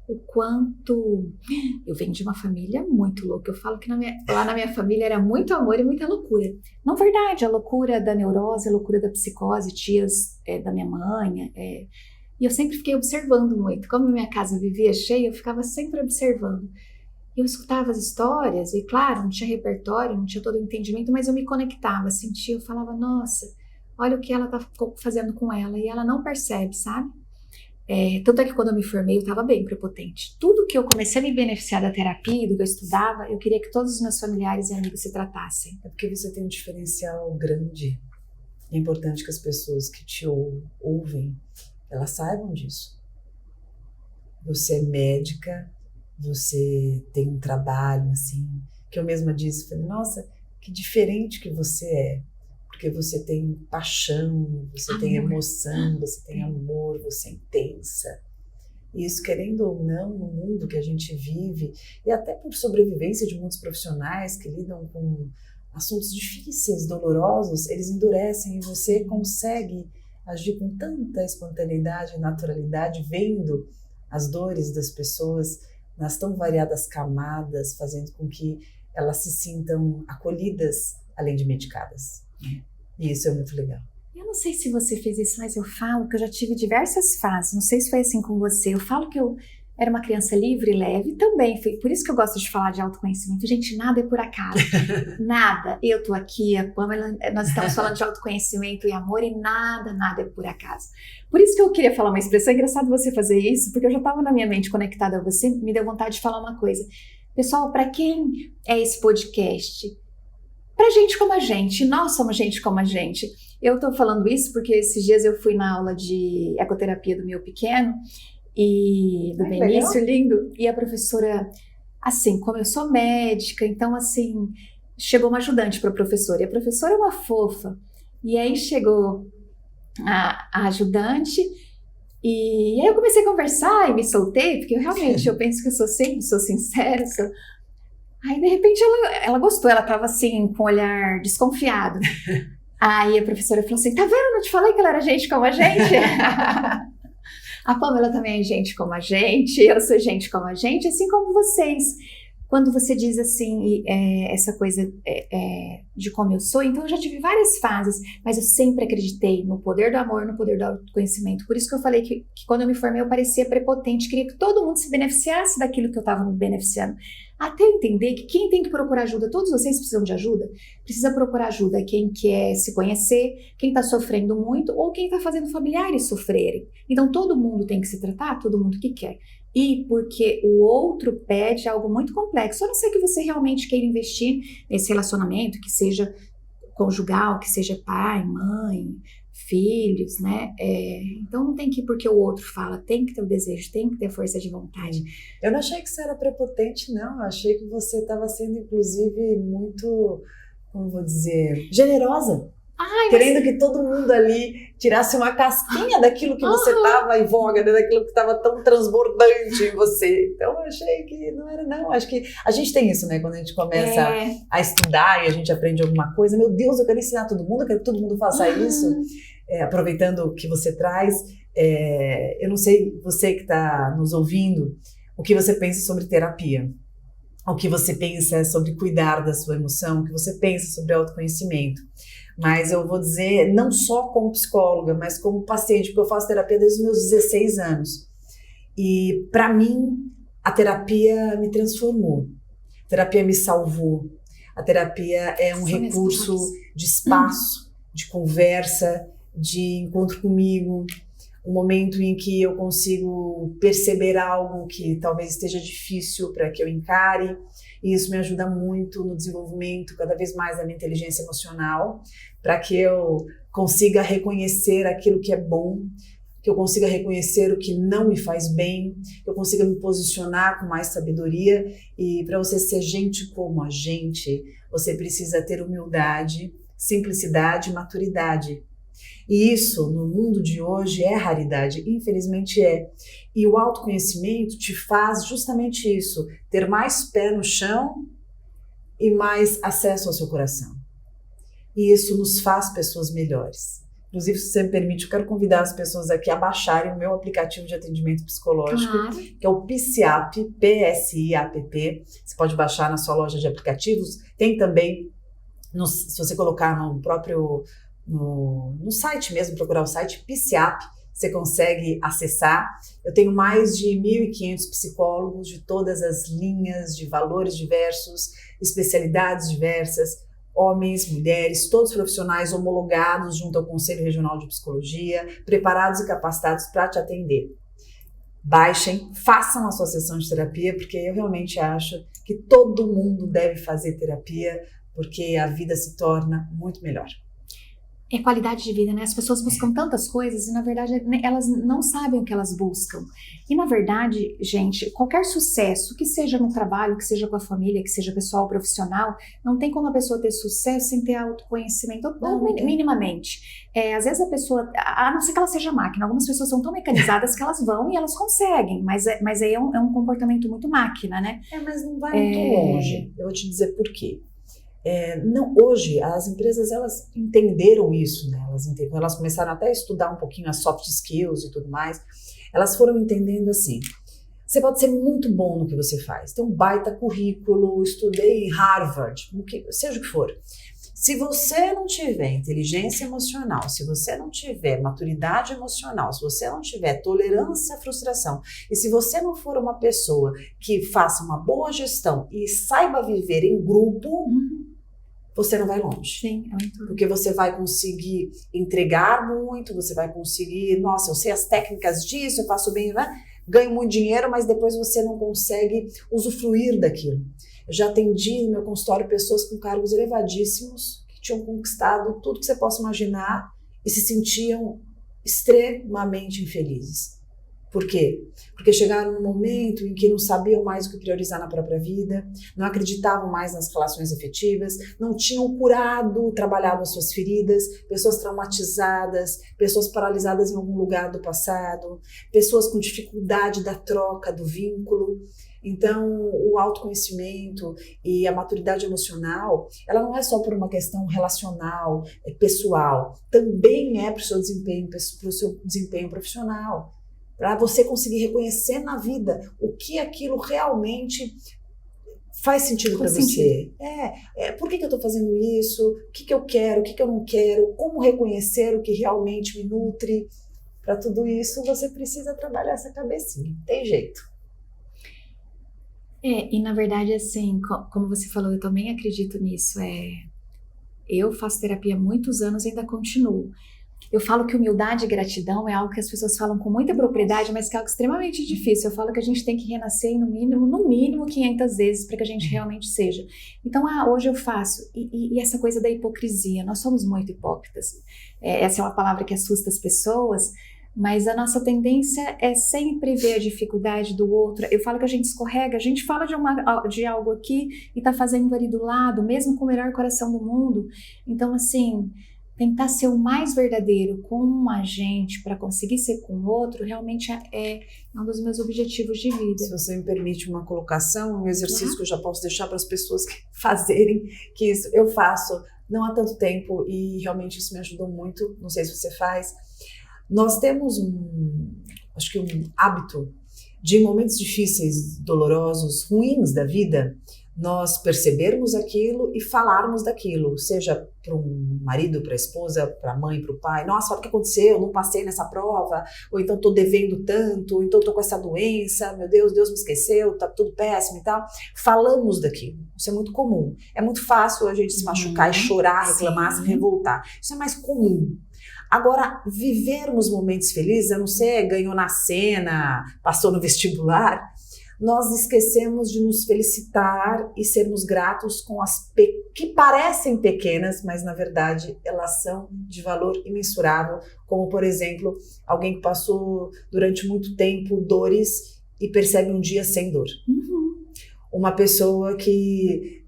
o quanto... Eu venho de uma família muito louca. Eu falo que lá na minha família era muito amor e muita loucura. Não verdade, a loucura da neurose, a loucura da psicose, tias da minha mãe. E eu sempre fiquei observando muito. Como minha casa vivia cheia, eu ficava sempre observando. Eu escutava as histórias e, claro, não tinha repertório, não tinha todo o entendimento, mas eu me conectava, sentia, eu falava, nossa, olha o que ela tá fazendo com ela. E ela não percebe, sabe? Tanto é que quando eu me formei, eu estava bem prepotente. Tudo que eu comecei a me beneficiar da terapia, do que eu estudava, eu queria que todos os meus familiares e amigos se tratassem. É porque você tem um diferencial grande. É importante que as pessoas que te ouvem, elas saibam disso. Você é médica, você tem um trabalho, assim, que eu mesma disse, falei, nossa, que diferente que você é. Porque você tem paixão, você tem emoção, você tem amor, você é intensa. E isso, querendo ou não, no mundo que a gente vive, e até por sobrevivência de muitos profissionais que lidam com assuntos difíceis, dolorosos, eles endurecem e você consegue agir com tanta espontaneidade e naturalidade, vendo as dores das pessoas nas tão variadas camadas, fazendo com que elas se sintam acolhidas, além de medicadas. E isso é muito legal. Eu não sei se você fez isso, mas eu falo que eu já tive diversas fases. Não sei se foi assim com você. Eu falo que eu era uma criança livre e leve também. Por isso que eu gosto de falar de autoconhecimento. Gente, nada é por acaso. Nada. Eu tô aqui, a Pamela, nós estamos falando de autoconhecimento e amor e nada é por acaso. Por isso que eu queria falar uma expressão. É engraçado você fazer isso, porque eu já estava na minha mente conectada a você, me deu vontade de falar uma coisa. Pessoal, para quem é esse podcast? Pra gente como a gente, nós somos gente como a gente. Eu tô falando isso porque esses dias eu fui na aula de ecoterapia do meu pequeno e do Benício, lindo, e a professora, assim, como eu sou médica, então assim, chegou uma ajudante para a professora, e a professora é uma fofa, e aí chegou a ajudante, e aí eu comecei a conversar e me soltei, porque eu penso que eu sou sincera, Aí, de repente, ela gostou, ela tava assim, com um olhar desconfiado. Aí a professora falou assim, tá vendo, não te falei que ela era gente como a gente? A Pamela também é gente como a gente, eu sou gente como a gente, assim como vocês. Quando você diz assim, essa coisa de como eu sou, então eu já tive várias fases, mas eu sempre acreditei no poder do amor, no poder do autoconhecimento. Por isso que eu falei que quando eu me formei eu parecia prepotente, queria que todo mundo se beneficiasse daquilo que eu estava me beneficiando. Até entender que quem tem que procurar ajuda, todos vocês precisam de ajuda, precisa procurar ajuda quem quer se conhecer, quem está sofrendo muito ou quem está fazendo familiares sofrerem. Então todo mundo tem que se tratar, todo mundo que quer. E porque o outro pede algo muito complexo, a não ser que você realmente queira investir nesse relacionamento, que seja conjugal, que seja pai, mãe, filhos, né? Então não tem que ir porque o outro fala, tem que ter o desejo, tem que ter força de vontade. Eu não achei que você era prepotente, não. Eu achei que você estava sendo, inclusive, muito, como vou dizer, generosa. Querendo que todo mundo ali tirasse uma casquinha daquilo que você estava em voga, né? Daquilo que estava tão transbordante em você. Então eu achei que não era, não. Acho que a gente tem isso, né? Quando a gente começa a estudar e a gente aprende alguma coisa, meu Deus, eu quero ensinar todo mundo, eu quero que todo mundo faça isso. Aproveitando o que você traz, eu não sei, você que está nos ouvindo, o que você pensa sobre terapia. O que você pensa sobre cuidar da sua emoção, o que você pensa sobre autoconhecimento. Mas eu vou dizer, não só como psicóloga, mas como paciente, porque eu faço terapia desde os meus 16 anos. E, para mim, a terapia me transformou. A terapia me salvou. A terapia é um recurso de espaço, de conversa, de encontro comigo. Um momento em que eu consigo perceber algo que talvez esteja difícil para que eu encare. E isso me ajuda muito no desenvolvimento cada vez mais da minha inteligência emocional, para que eu consiga reconhecer aquilo que é bom, que eu consiga reconhecer o que não me faz bem, que eu consiga me posicionar com mais sabedoria. E para você ser gente como a gente, você precisa ter humildade, simplicidade e maturidade. E isso, no mundo de hoje, é raridade, infelizmente é. E o autoconhecimento te faz justamente isso, ter mais pé no chão e mais acesso ao seu coração. E isso nos faz pessoas melhores. Inclusive, se você me permite, eu quero convidar as pessoas aqui a baixarem o meu aplicativo de atendimento psicológico, que é o PSIAP, P-S-I-A-P-P. Você pode baixar na sua loja de aplicativos. Tem também, se você colocar no próprio, no site mesmo, procurar o site PSIAP, você consegue acessar. Eu tenho mais de 1.500 psicólogos de todas as linhas, de valores diversos, especialidades diversas, homens, mulheres, todos profissionais homologados junto ao Conselho Regional de Psicologia, preparados e capacitados para te atender. Baixem, façam a sua sessão de terapia, porque eu realmente acho que todo mundo deve fazer terapia, porque a vida se torna muito melhor. É qualidade de vida, né? As pessoas buscam tantas coisas e, na verdade, elas não sabem o que elas buscam. E, na verdade, gente, qualquer sucesso, que seja no trabalho, que seja com a família, que seja pessoal ou profissional, não tem como a pessoa ter sucesso sem ter autoconhecimento, minimamente. Às vezes a pessoa, a não ser que ela seja máquina, algumas pessoas são tão mecanizadas que elas vão e elas conseguem, mas aí é um comportamento muito máquina, né? Mas não vai muito longe. Eu vou te dizer por quê. Não, hoje as empresas elas entenderam isso, né? Elas começaram até a estudar um pouquinho as soft skills e tudo mais. Elas foram entendendo assim: você pode ser muito bom no que você faz, tem um baita currículo, estudei em Harvard, seja o que for. Se você não tiver inteligência emocional, se você não tiver maturidade emocional, se você não tiver tolerância à frustração, e se você não for uma pessoa que faça uma boa gestão e saiba viver em grupo, você não vai longe. Sim, porque você vai conseguir entregar muito, você vai conseguir, nossa, eu sei as técnicas disso, eu faço bem, né? Ganho muito dinheiro, mas depois você não consegue usufruir daquilo. Eu já atendi no meu consultório pessoas com cargos elevadíssimos, que tinham conquistado tudo que você possa imaginar e se sentiam extremamente infelizes. Por quê? Porque chegaram num momento em que não sabiam mais o que priorizar na própria vida, não acreditavam mais nas relações afetivas, não tinham curado, trabalhado as suas feridas, pessoas traumatizadas, pessoas paralisadas em algum lugar do passado, pessoas com dificuldade da troca, do vínculo. Então, o autoconhecimento e a maturidade emocional, ela não é só por uma questão relacional, pessoal, também é para o seu desempenho profissional. Para você conseguir reconhecer na vida o que aquilo realmente faz sentido para você. Por que eu estou fazendo isso? O que eu quero? O que eu não quero? Como reconhecer o que realmente me nutre? Para tudo isso, você precisa trabalhar essa cabecinha. Tem jeito. E na verdade, assim, como você falou, eu também acredito nisso. Eu faço terapia há muitos anos e ainda continuo. Eu falo que humildade e gratidão é algo que as pessoas falam com muita propriedade, mas que é algo extremamente difícil. Eu falo que a gente tem que renascer no mínimo 500 vezes para que a gente realmente seja. Então, hoje eu faço. E essa coisa da hipocrisia, nós somos muito hipócritas. Essa é uma palavra que assusta as pessoas, mas a nossa tendência é sempre ver a dificuldade do outro. Eu falo que a gente escorrega, a gente fala de algo aqui e está fazendo ali do lado, mesmo com o melhor coração do mundo. Então, assim, tentar ser o mais verdadeiro com a gente para conseguir ser com o outro realmente é um dos meus objetivos de vida. Se você me permite uma colocação, um exercício que eu já posso deixar para as pessoas fazerem, que isso eu faço não há tanto tempo e realmente isso me ajudou muito, não sei se você faz. Nós temos um hábito de momentos difíceis, dolorosos, ruins da vida, nós percebermos aquilo e falarmos daquilo, seja para um marido, para a esposa, para a mãe, para o pai. Nossa, olha o que aconteceu, eu não passei nessa prova, ou então estou devendo tanto, ou então estou com essa doença, meu Deus, Deus me esqueceu, está tudo péssimo e tal. Falamos daquilo, isso é muito comum. É muito fácil a gente se machucar e chorar, reclamar, se revoltar. Isso é mais comum. Agora, vivermos momentos felizes, a não ser ganhou na cena, passou no vestibular, nós esquecemos de nos felicitar e sermos gratos com as que parecem pequenas, mas na verdade elas são de valor imensurável, como por exemplo, alguém que passou durante muito tempo dores e percebe um dia sem dor. Uma pessoa que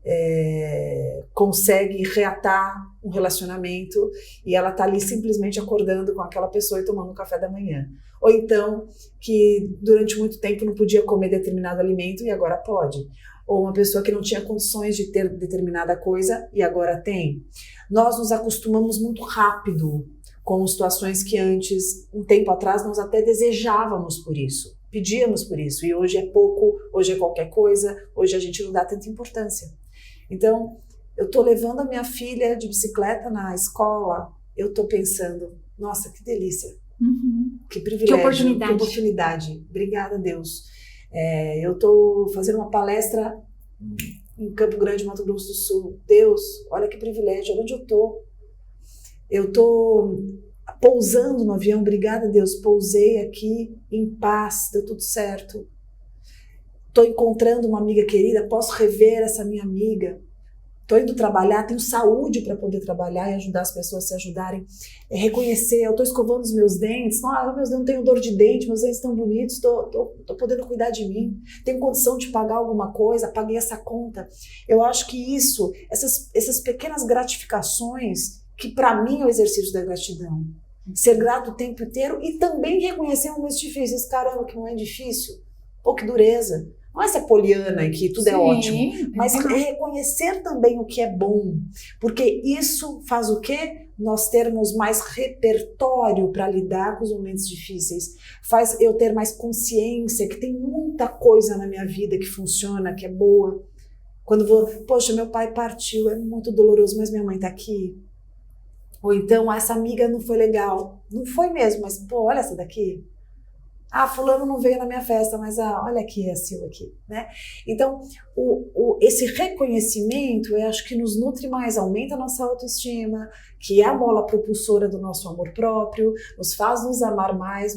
consegue reatar um relacionamento e ela está ali simplesmente acordando com aquela pessoa e tomando um café da manhã. Ou então, que durante muito tempo não podia comer determinado alimento e agora pode. Ou uma pessoa que não tinha condições de ter determinada coisa e agora tem. Nós nos acostumamos muito rápido com situações que antes, um tempo atrás, nós até desejávamos por isso, pedíamos por isso, e hoje é pouco, hoje é qualquer coisa, hoje a gente não dá tanta importância. Então, eu estou levando a minha filha de bicicleta na escola, eu estou pensando, nossa, que delícia, que privilégio, que oportunidade, obrigada a Deus. Eu estou fazendo uma palestra em Campo Grande, Mato Grosso do Sul, Deus, olha que privilégio, olha onde eu estou. Eu estou pousando no avião, obrigada a Deus, pousei aqui em paz, deu tudo certo. Estou encontrando uma amiga querida, posso rever essa minha amiga. Estou indo trabalhar, tenho saúde para poder trabalhar e ajudar as pessoas a se ajudarem. Reconhecer, eu estou escovando os meus dentes, não tenho dor de dente, meus dentes estão bonitos, estou podendo cuidar de mim, tenho condição de pagar alguma coisa, paguei essa conta. Eu acho que isso, essas pequenas gratificações, que para mim é o exercício da gratidão. Ser grato o tempo inteiro e também reconhecer momentos difíceis. Caramba, que não é difícil. Pô, que dureza. Não é ser poliana e que tudo é ótimo, mas reconhecer também o que é bom. Porque isso faz o quê? Nós termos mais repertório para lidar com os momentos difíceis. Faz eu ter mais consciência que tem muita coisa na minha vida que funciona, que é boa. Poxa, meu pai partiu, é muito doloroso, mas minha mãe está aqui. Ou então, essa amiga não foi legal. Não foi mesmo, mas, pô, olha essa daqui. Fulano não veio na minha festa, mas olha aqui, a Sil aqui, né? Então, esse reconhecimento, eu acho que nos nutre mais, aumenta a nossa autoestima, que é a mola propulsora do nosso amor próprio, nos faz nos amar mais,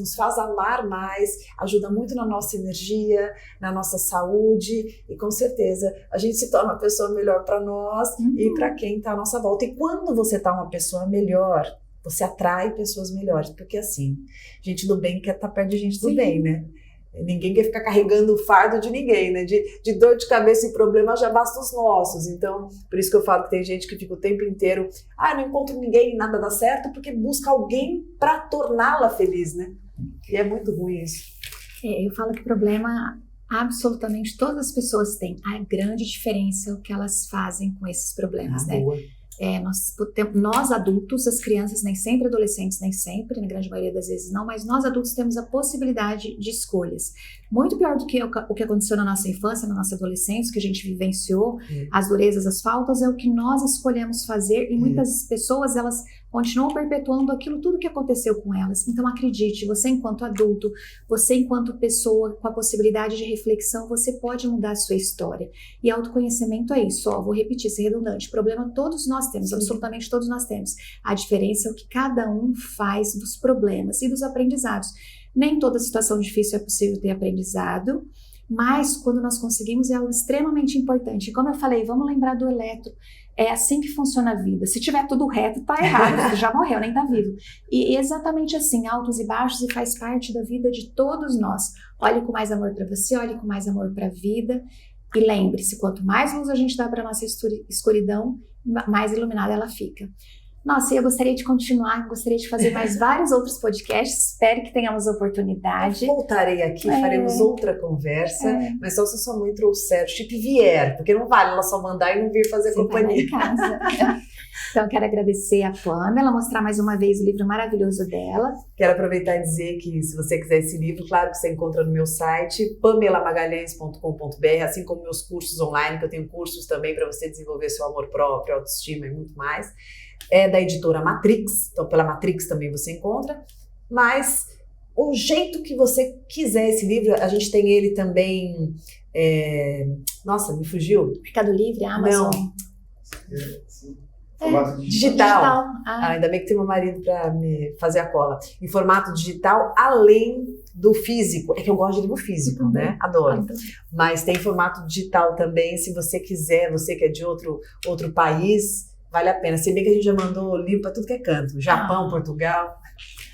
ajuda muito na nossa energia, na nossa saúde, e com certeza a gente se torna uma pessoa melhor para nós e para quem está à nossa volta. E quando você está uma pessoa melhor, você atrai pessoas melhores, porque assim, gente do bem quer estar perto de gente do bem, né? Ninguém quer ficar carregando o fardo de ninguém, né? De dor de cabeça e problema já basta os nossos. Então, por isso que eu falo que tem gente que fica o tempo inteiro, não encontro ninguém, nada dá certo, porque busca alguém para torná-la feliz, né? E é muito ruim isso. Eu falo que problema absolutamente todas as pessoas têm. A grande diferença é o que elas fazem com esses problemas, né? Boa. Nós adultos, as crianças nem sempre, adolescentes nem sempre, na grande maioria das vezes não, mas nós adultos temos a possibilidade de escolhas. Muito pior do que o que aconteceu na nossa infância, na nossa adolescência, o que a gente vivenciou, as durezas, as faltas, é o que nós escolhemos fazer e muitas pessoas, elas continuam perpetuando aquilo tudo que aconteceu com elas. Então acredite, você enquanto adulto, você enquanto pessoa com a possibilidade de reflexão, você pode mudar a sua história. E autoconhecimento é isso, vou repetir, ser redundante, problema todos nós temos, absolutamente todos nós temos. A diferença é o que cada um faz dos problemas e dos aprendizados. Nem toda situação difícil é possível ter aprendizado, mas quando nós conseguimos é algo extremamente importante. E como eu falei, vamos lembrar do elétron. É assim que funciona a vida. Se tiver tudo reto, tá errado, você já morreu, nem tá vivo. E exatamente assim, altos e baixos, e faz parte da vida de todos nós. Olhe com mais amor para você, olhe com mais amor para a vida. E lembre-se, quanto mais luz a gente dá para nossa escuridão, mais iluminada ela fica. Nossa, eu gostaria de continuar, gostaria de fazer mais vários outros podcasts, espero que tenhamos oportunidade. Eu voltarei aqui, faremos outra conversa, mas só se sua mãe trouxer, vier, porque não vale ela só mandar e não vir fazer companhia. Em casa. Então, quero agradecer a Pamela, mostrar mais uma vez o livro maravilhoso dela. Quero aproveitar e dizer que, se você quiser esse livro, claro que você encontra no meu site, pamelamagalhães.com.br, assim como meus cursos online, que eu tenho cursos também para você desenvolver seu amor próprio, autoestima e muito mais. É da editora Matrix, então pela Matrix também você encontra, mas o jeito que você quiser esse livro, a gente tem ele também, nossa, me fugiu. Mercado Livre, Amazon. Não. Digital. Ainda bem que tem meu marido para me fazer a cola. Em formato digital, além do físico. É que eu gosto de livro físico, né? Adoro. Mas tem formato digital também, se você quiser, você que é de outro país, vale a pena. Se bem que a gente já mandou livro para tudo que é canto. Japão, Portugal.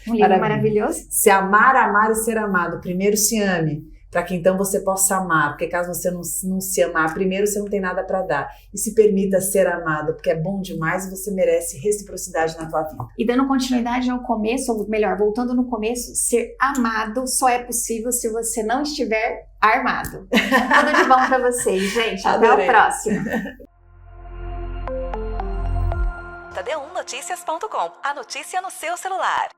Um livro maravilhoso. Se amar, amar e ser amado. Primeiro se ame. para que então você possa amar, porque caso você não se amar primeiro, você não tem nada para dar. E se permita ser amado, porque é bom demais e você merece reciprocidade na tua vida. E dando continuidade ao começo, ou melhor, voltando no começo, ser amado só é possível se você não estiver armado. Tudo de bom para vocês, gente. Até o próximo. Jota D1Notícias.com. A notícia no seu celular.